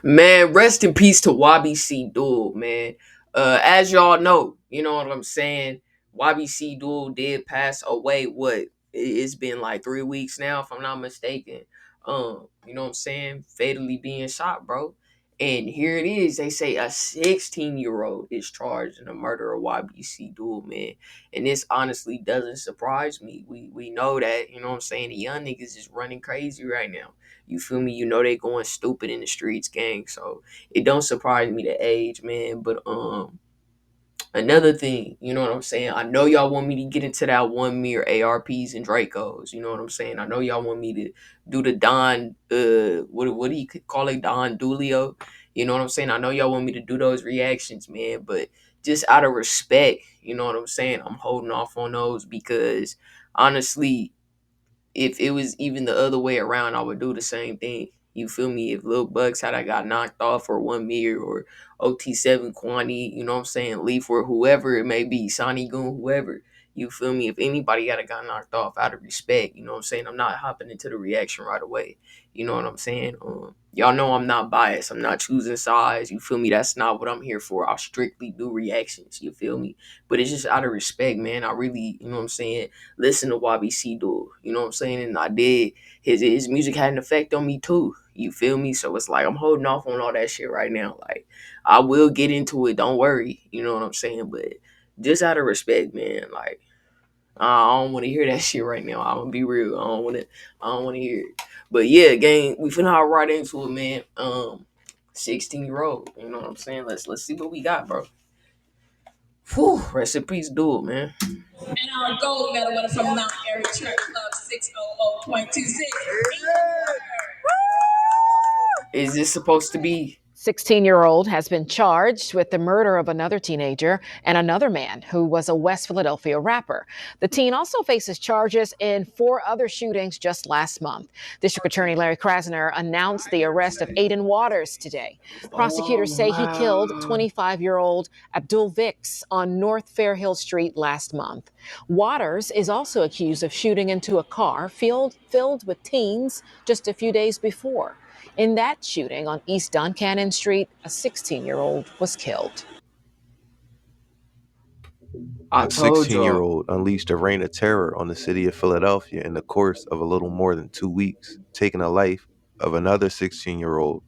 Man, rest in peace to YBCDUL, man. As y'all know, you know what I'm saying. YBCDUL did pass away. It's been like 3 weeks now, if I'm not mistaken. You know what I'm saying? Fatally being shot, bro. And here it is. They say a 16-year-old is charged in the murder of YBCDUL, man. And this honestly doesn't surprise me. We know that, you know what I'm saying. The young niggas is running crazy right now. You feel me? You know they going stupid in the streets, gang. So it don't surprise me the age, man. But another thing, you know what I'm saying? I know y'all want me to get into that 1 mirror ARPs and Dracos. You know what I'm saying? I know y'all want me to do the Don what do you call it? Don Dulio. You know what I'm saying? I know y'all want me to do those reactions, man, but just out of respect, you know what I'm saying? I'm holding off on those because honestly, if it was even the other way around, I would do the same thing. You feel me? If Lil Bucks had I got knocked off for 1 mirror or OT7 Quantity, you know what I'm saying, Leaf or whoever it may be, Sonny Goon, whoever. You feel me? If anybody got knocked off out of respect, you know what I'm saying? I'm not hopping into the reaction right away. You know what I'm saying? Y'all know I'm not biased. I'm not choosing sides. You feel me? That's not what I'm here for. I'll strictly do reactions. You feel me? But it's just out of respect, man. I really, you know what I'm saying, listen to YBCDUL. You know what I'm saying? And I did. His music had an effect on me too. You feel me? So it's like I'm holding off on all that shit right now. Like I will get into it. Don't worry. You know what I'm saying? But just out of respect, man. Like I don't want to hear that shit right now. I'm gonna be real. I don't want to. I don't want to hear it. But yeah, gang, we finna hop right into it, man. 16-year-old. You know what I'm saying? Let's see what we got, bro. Whew, rest in peace, dude, man. And our gold medal winner from Mount Airy Track Club 600.26. Is this supposed to be 16-year-old has been charged with the murder of another teenager and another man who was a West Philadelphia rapper. The teen also faces charges in 4 other shootings just last month. District Attorney Larry Krasner announced the arrest of Aiden Waters today. Prosecutors say he killed 25-year-old Abdul Vix on North Fairhill Street last month. Waters is also accused of shooting into a car filled with teens just a few days before. In that shooting on East Duncannon Street, a 16-year-old was killed. I A told y'all. 16-year-old unleashed a reign of terror on the city of Philadelphia in the course of a little more than 2 weeks, taking the life of another 16-year-old,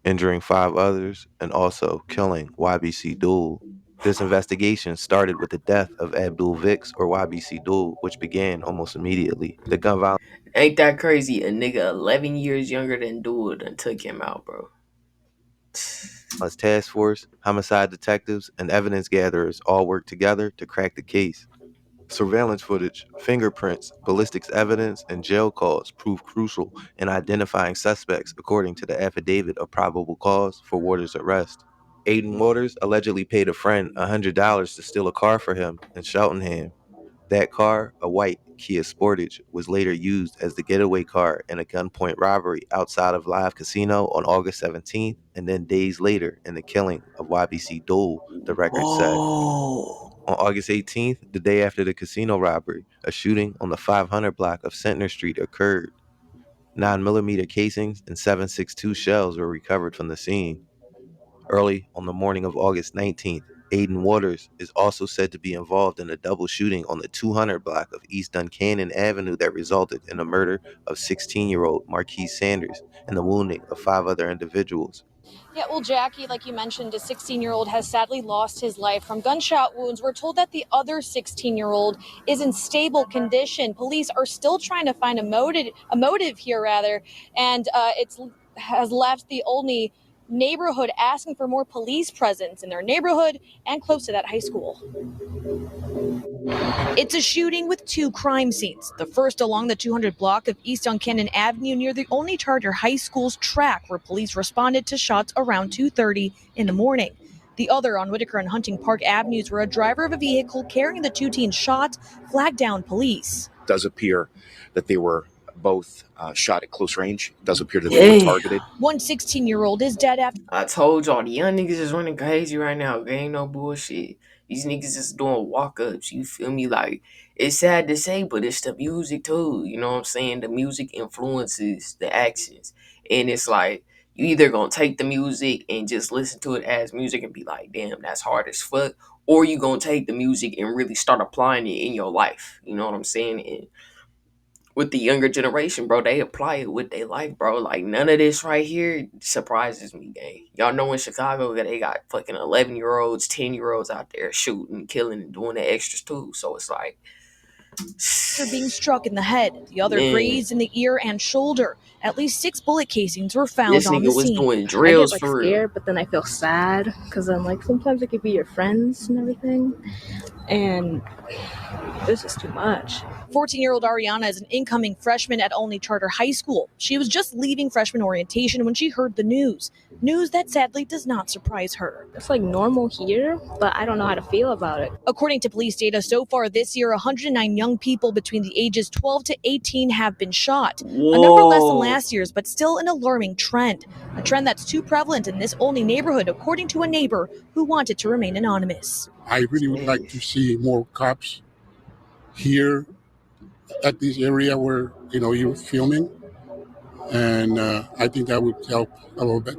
injuring 5 others, and also killing YBC Duel. This investigation started with the death of Abdul Vix, or YBC Duel, which began almost immediately. The gun violence Ain't that crazy? A nigga 11 years younger than Dude and took him out, bro. task force, homicide detectives, and evidence gatherers all worked together to crack the case. Surveillance footage, fingerprints, ballistics evidence, and jail calls proved crucial in identifying suspects according to the affidavit of probable cause for Waters' arrest. Aiden Waters allegedly paid a friend $100 to steal a car for him in Cheltenham. That car, a white Kia Sportage, was later used as the getaway car in a gunpoint robbery outside of Live Casino on August 17th, and then days later in the killing of YBC Dole, the record said. Oh. On August 18th, the day after the casino robbery, a shooting on the 500 block of Centner Street occurred. 9mm casings and 7.62 shells were recovered from the scene. Early on the morning of August 19th, Aiden Waters is also said to be involved in a double shooting on the 200 block of East Duncannon Avenue that resulted in the murder of 16-year-old Marquise Sanders and the wounding of 5 other individuals. Yeah, well, Jackie, like you mentioned, a 16-year-old has sadly lost his life from gunshot wounds. We're told that the other 16-year-old is in stable condition. Police are still trying to find a motive here, rather, and it's has left the Olney neighborhood asking for more police presence in their neighborhood and close to that high school. It's a shooting with 2 crime scenes. The first along the 200 block of East Duncannon Avenue near the Olney Charter High School's track, where police responded to shots around 2:30 in the morning. The other on Whitaker and Hunting Park Avenues, where a driver of a vehicle carrying the 2 teens shot flagged down police. It does appear that they were both shot at close range. It does appear that they were targeted. One 16-year-old is dead after. I told y'all the young niggas is running crazy right now. There ain't no bullshit. These niggas is doing walk ups. You feel me? Like it's sad to say, but it's the music too. You know what I'm saying? The music influences the actions, and it's like You either gonna take the music and just listen to it as music and be like, damn, that's hard as fuck, or you gonna take the music and really start applying it in your life. You know what I'm saying? And with the younger generation, bro, they apply it with their life, bro. Like none of this right here surprises me, gang. Y'all know in Chicago they got fucking 11-year-olds, 10-year-olds out there shooting, killing, and doing the extras too. So it's like, Being struck in the head, the other man, grazed in the ear and shoulder. At least 6 bullet casings were found this on the nigga was scene. doing I get drills like for real. scared, but then I feel sad because then like sometimes it could be your friends and everything, and this is too much. 14-year-old Ariana is an incoming freshman at Olney Charter High School. She was just leaving freshman orientation when she heard the news. News that sadly does not surprise her. It's like normal here, but I don't know how to feel about it. According to police data, so far this year, 109 young people between the ages 12 to 18 have been shot. A number less than Whoa. last year's, but still an alarming trend. A trend that's too prevalent in this Olney neighborhood, according to a neighbor who wanted to remain anonymous. I really would like to see more cops here at this area where you're filming, and I think that would help a little bit.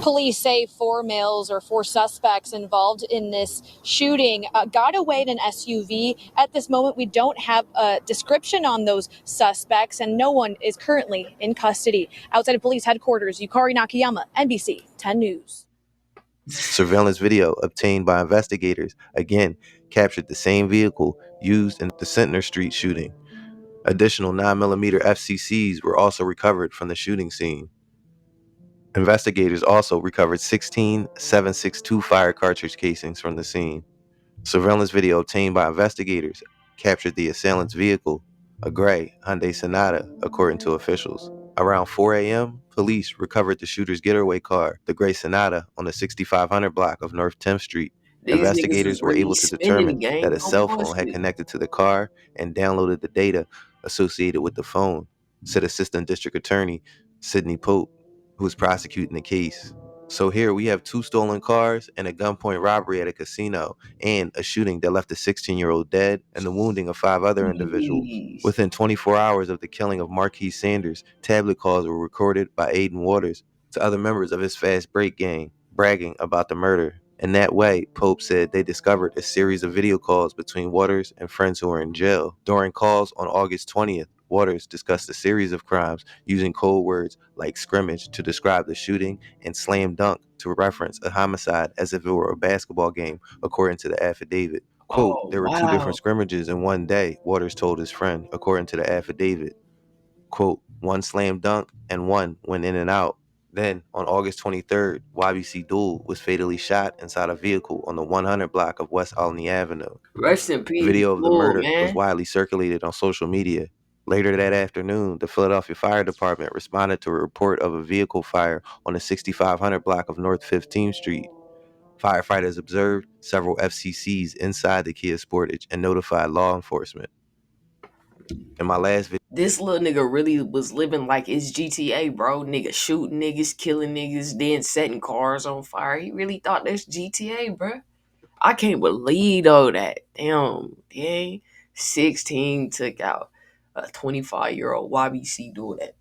Police say 4 males or 4 suspects involved in this shooting got away in an SUV. At this moment, we don't have a description on those suspects, and no one is currently in custody. Outside of police headquarters, Yukari Nakayama, NBC 10 News. Surveillance video obtained by investigators again captured the same vehicle used in the Centner Street shooting. Additional 9mm FCCs were also recovered from the shooting scene. Investigators also recovered 16 7.62 fire cartridge casings from the scene. Surveillance video obtained by investigators captured the assailant's vehicle, a gray Hyundai Sonata, according to officials. Around 4 a.m., police recovered the shooter's getaway car, the gray Sonata, on the 6500 block of North 10th Street. These niggas was Investigators were really able to spending the determine that game. a No cell phone had bullshit. connected to the car and downloaded the data associated with the phone, said Assistant District Attorney Sidney Pope, who was prosecuting the case. So here we have 2 stolen cars and a gunpoint robbery at a casino, and a shooting that left a 16-year-old dead and the wounding of 5 other individuals. Jeez. Within 24 hours of the killing of Marquis Sanders, tablet calls were recorded by Aiden Waters to other members of his fast break gang, bragging about the murder. In that way, Pope said they discovered a series of video calls between Waters and friends who were in jail. During calls on August 20th, Waters discussed a series of crimes using code words like scrimmage to describe the shooting and slam dunk to reference a homicide as if it were a basketball game, according to the affidavit. Quote, Oh, there were 2 different wow. scrimmages in one day, Waters told his friend, according to the affidavit. Quote, 1 slam dunk and 1 went in and out. Then, on August 23rd, YBCDUL was fatally shot inside a vehicle on the 100 block of West Olney Avenue. Rest in peace, Video of the Bull, murder was man. widely circulated on social media. Later that afternoon, the Philadelphia Fire Department responded to a report of a vehicle fire on the 6500 block of North 15th Street. Firefighters observed several FCCs inside the Kia Sportage and notified law enforcement. In my last video, This little nigga really was living like it's GTA, bro. Nigga shooting niggas, killing niggas, then setting cars on fire. He really thought that's GTA, bro. I can't believe though that dang 16 took out a 25-year-old YBC dude that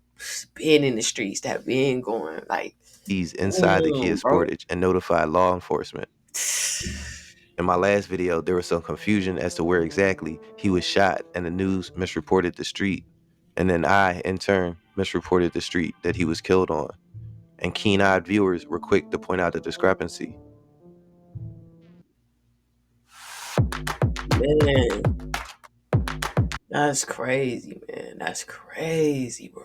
been in the streets, that been going like, he's inside the Kia damn, bro. Sportage and notified law enforcement. In my last video, there was some confusion as to where exactly he was shot, and the news misreported the street. And then I, in turn, misreported the street that he was killed on. And keen-eyed viewers were quick to point out the discrepancy. Man, that's crazy, man. That's crazy, bro.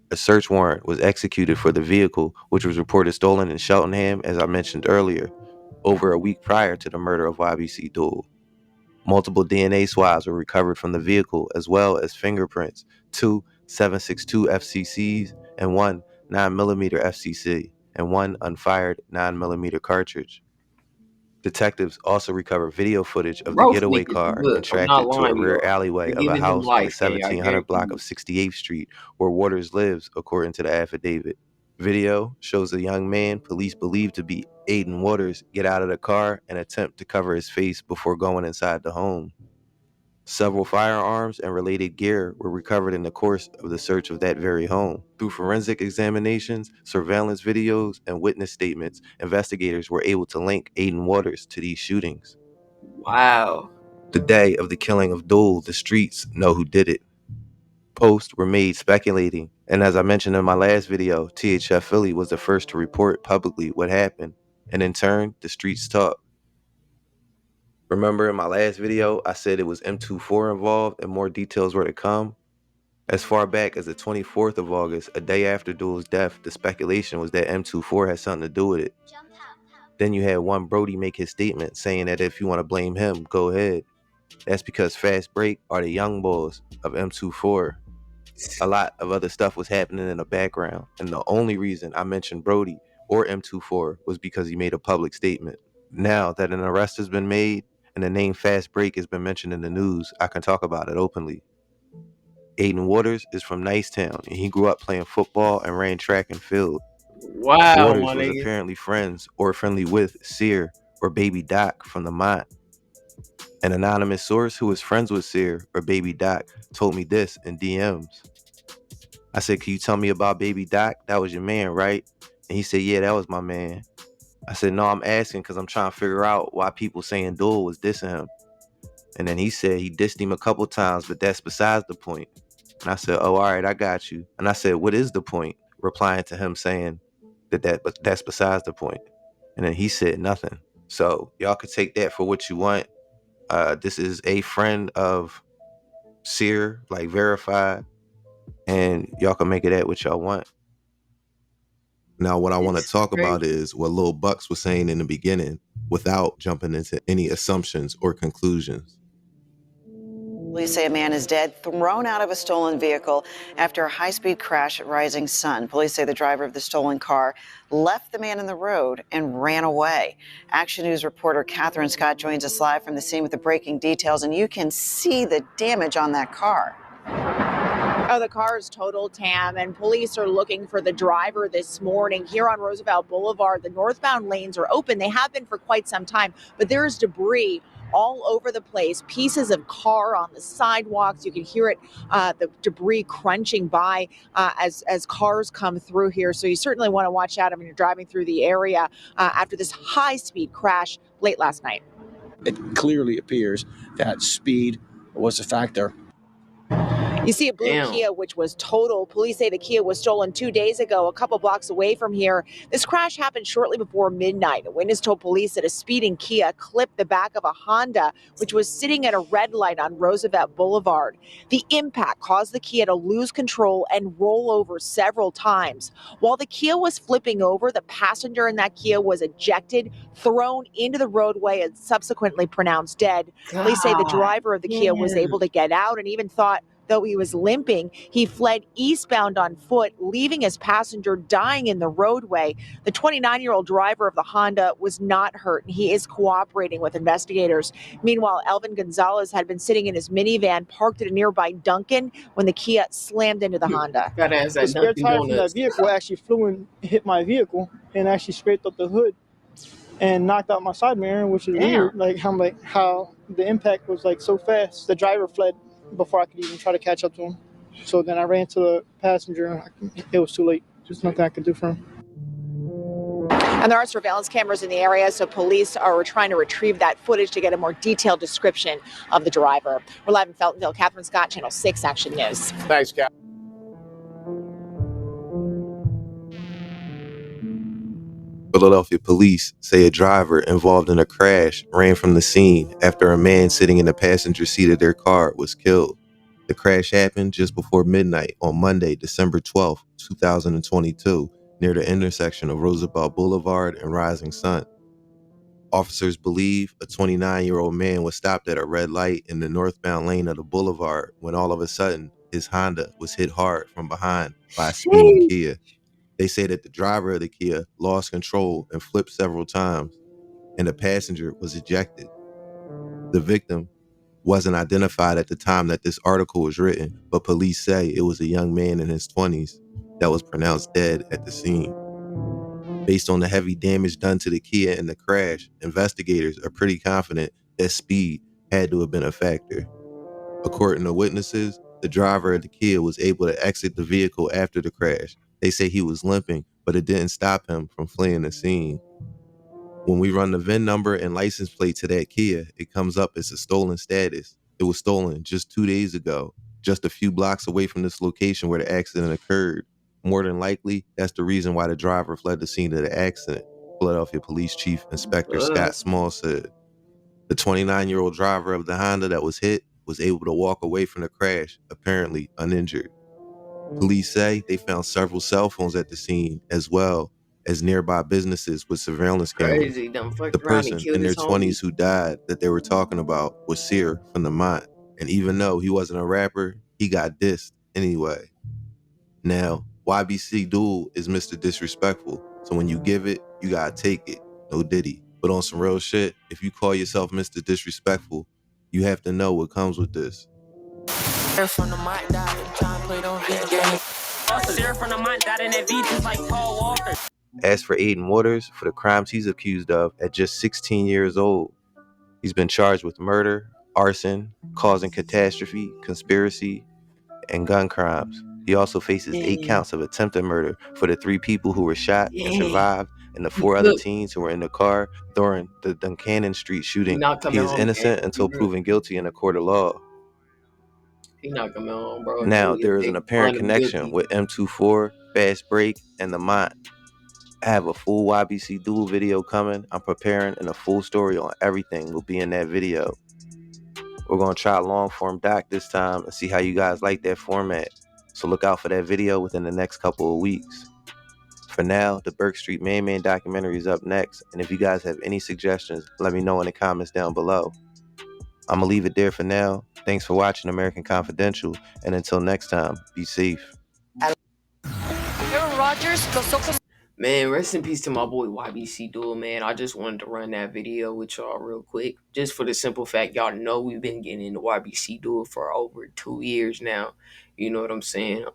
A search warrant was executed for the vehicle, which was reported stolen in Cheltenham, as I mentioned earlier, over a week prior to the murder of YBCDUL. Multiple DNA swabs were recovered from the vehicle, as well as fingerprints, 2 7.62 FCCs and 1 9mm FCC, and 1 unfired 9mm cartridge. Detectives also recovered video footage of the Bro, getaway sneaking car through and it. I'm tracked not it to a lying to rear y'all. alleyway They're of a giving him house on the life, gang. I 1700 guarantee block you. of 68th Street, where Waters lives, according to the affidavit. Video shows a young man police believe to be Aiden Waters get out of the car and attempt to cover his face before going inside the home. Several firearms and related gear were recovered in the course of the search of that very home. Through forensic examinations, surveillance videos, and witness statements, investigators were able to link Aiden Waters to these shootings. Wow. The day of the killing of Dole, the streets know who did it. Posts were made speculating, and as I mentioned in my last video, THF Philly was the first to report publicly what happened, and in turn, the streets talked. Remember in my last video, I said it was M24 involved and more details were to come? As far back as the 24th of August, a day after Duel's death, the speculation was that M24 had something to do with it. Then you had one Brody make his statement saying that if you want to blame him, go ahead. That's because Fast Break are the young boys of M24. A lot of other stuff was happening in the background, and the only reason I mentioned Brody or M24 was because he made a public statement. Now that an arrest has been made and the name Fast Break has been mentioned in the news, I can talk about it openly. Aiden Waters is from Nicetown, and he grew up playing football and ran track and field. Wow, Waters my was nigga. apparently friends or friendly with Sear or Baby Doc from the Mont. An anonymous source who was friends with Sear or Baby Doc told me this in DMs. I said, "Can you tell me about Baby Doc? That was your man, right?" And he said, "Yeah, that was my man." I said, "No, I'm asking because I'm trying to figure out why people saying Duel was dissing him." And then he said he dissed him a couple times, but that's besides the point. And I said, "Oh, all right, I got you." And I said, "What is the point?" Replying to him saying but that's besides the point. And then he said nothing. So y'all could take that for what you want. This is a friend of Sear, like verified, and y'all can make it at what y'all want. Now, what I want to It's talk about crazy. is what Lil Bucks was saying in the beginning without jumping into any assumptions or conclusions. Police say a man is dead, thrown out of a stolen vehicle after a high-speed crash at Rising Sun. Police say the driver of the stolen car left the man in the road and ran away. Action News reporter Catherine Scott joins us live from the scene with the breaking details, and you can see the damage on that car. Oh, the car is totaled, Tam, and police are looking for the driver this morning. Here on Roosevelt Boulevard, the northbound lanes are open. They have been for quite some time, but there is debris all over the place, pieces of car on the sidewalks. You can hear it, the debris crunching by as cars come through here. So you certainly want to watch out when you're driving through the area after this high-speed crash late last night. It clearly appears that speed was a factor. You see a blue Damn. Kia, which was total. Police say the Kia was stolen 2 days ago, a couple blocks away from here. This crash happened shortly before midnight. A witness told police that a speeding Kia clipped the back of a Honda, which was sitting at a red light on Roosevelt Boulevard. The impact caused the Kia to lose control and roll over several times. While the Kia was flipping over, the passenger in that Kia was ejected, thrown into the roadway, and subsequently pronounced dead. Police say the driver of the Kia was able to get out and even thought, though he was limping, he fled eastbound on foot, leaving his passenger dying in the roadway. The 29-year-old driver of the Honda was not hurt, and he is cooperating with investigators. Meanwhile, Elvin Gonzalez had been sitting in his minivan parked at a nearby Dunkin' when the Kia slammed into the Honda. Got ass The at spare Dunkin' tire from that Donuts. vehicle actually flew and hit my vehicle and actually scraped up the hood and knocked out my side mirror, which is Damn. weird. Like how the impact was like so fast. The driver fled before I could even try to catch up to him. So then I ran to the passenger. It was too late. There's nothing I could do for him. And there are surveillance cameras in the area, so police are trying to retrieve that footage to get a more detailed description of the driver. We're live in Feltonville. Catherine Scott, Channel 6 Action News. Thanks, Cap. Philadelphia police say a driver involved in a crash ran from the scene after a man sitting in the passenger seat of their car was killed. The crash happened just before midnight on Monday, December 12, 2022, near the intersection of Roosevelt Boulevard and Rising Sun. Officers believe a 29-year-old man was stopped at a red light in the northbound lane of the boulevard when all of a sudden his Honda was hit hard from behind by a speeding Kia. They say that the driver of the Kia lost control and flipped several times, and the passenger was ejected. The victim wasn't identified at the time that this article was written, but police say it was a young man in his 20s that was pronounced dead at the scene. Based on the heavy damage done to the Kia in the crash, investigators are pretty confident that speed had to have been a factor. According to witnesses, the driver of the Kia was able to exit the vehicle after the crash. They say he was limping, but it didn't stop him from fleeing the scene. When we run the VIN number and license plate to that Kia, it comes up as a stolen status. It was stolen just 2 days ago, just a few blocks away from this location where the accident occurred. More than likely, that's the reason why the driver fled the scene of the accident, Philadelphia Police Chief Inspector Scott Small said. The 29-year-old driver of the Honda that was hit was able to walk away from the crash, apparently uninjured. Police say they found several cell phones at the scene, as well as nearby businesses with surveillance cameras. Crazy, done The fucked around and person killed in their his homie. 20s who died that they were talking about was Sear from the Mont, and even though he wasn't a rapper, he got dissed anyway. Now, YBCDUL is Mr. Disrespectful, so when you give it, you gotta take it. No Diddy. But on some real shit, if you call yourself Mr. Disrespectful, you have to know what comes with this. As for Aiden Waters, for the crimes he's accused of at just 16 years old, he's been charged with murder, arson, causing catastrophe, conspiracy, and gun crimes. He also faces 8 counts of attempted murder for the 3 people who were shot and survived, and the 4 other teens who were in the car during the Duncannon Street shooting. He is innocent until proven guilty in a court of law. He not coming home, bro. Now, there is an apparent connection with M24, Fast Break, and the Mont. I have a full YBCDUL video coming. I'm preparing, and a full story on everything will be in that video. We're going to try a long form doc this time and see how you guys like that format. So look out for that video within the next couple of weeks. For now, the Burke Street Man documentary is up next, and if you guys have any suggestions, let me know in the comments down below. I'm going to leave it there for now. Thanks for watching American Confidential, and until next time, be safe. Aaron Rodgers, Man, rest in peace to my boy YBCDUL, man. I just wanted to run that video with y'all real quick. Just for the simple fact, y'all know we've been getting into YBCDUL for over 2 years now. You know what I'm saying?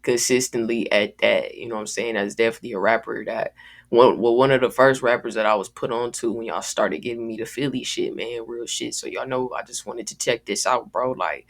Consistently at that. You know what I'm saying? That's definitely a rapper that one of the first rappers that I was put on to when y'all started giving me the Philly shit, man. Real shit. So y'all know I just wanted to check this out, bro. Like,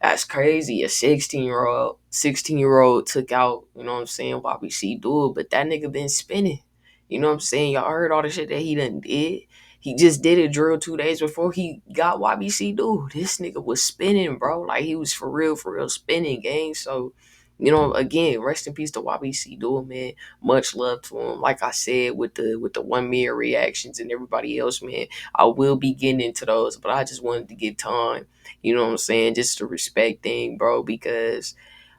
that's crazy. A 16-year-old took out, you know what I'm saying, YBCDUL, but that nigga been spinning. You know what I'm saying? Y'all heard all the shit that he done did. He just did a drill 2 days before he got YBCDUL. This nigga was spinning, bro. Like, he was for real spinning, gang. So, you know, again, rest in peace to YBCDUL, man. Much love to him. Like I said, with the 1 million reactions and everybody else, man, I will be getting into those, but I just wanted to give time, you know what I'm saying, just a respect thing, bro, because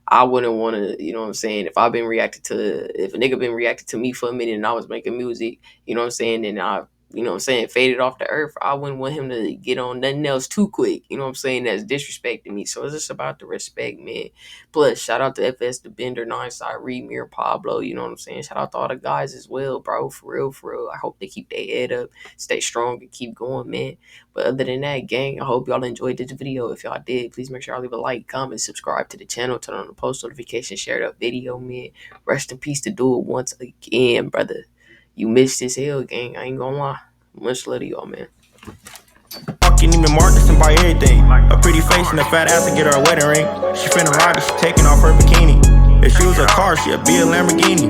I wouldn't want to, you know what I'm saying, if a nigga been reacting to me for a minute and I was making music, you know what I'm saying, and I, you know what I'm saying, faded off the earth, I wouldn't want him to get on nothing else too quick, you know what I'm saying, that's disrespecting me. So it's just about the respect, man. Plus, shout out to FS The Bender, Nine Side, Remir, Pablo, you know what I'm saying, shout out to all the guys as well, bro, for real. I hope they keep their head up, stay strong, and keep going, man. But other than that, gang, I hope y'all enjoyed this video. If y'all did, please make sure y'all leave a like, comment, subscribe to the channel, turn on the post notifications, share the video, man. Rest in peace to DUL once again, brother. You missed this hell, gang. I ain't gonna lie. Much love to y'all, man. Fucking even Marcus and buy everything. A pretty face and a fat ass to get her a wedding ring. She finna ride it, she taking off her bikini. If she was a car, she'd be a Lamborghini.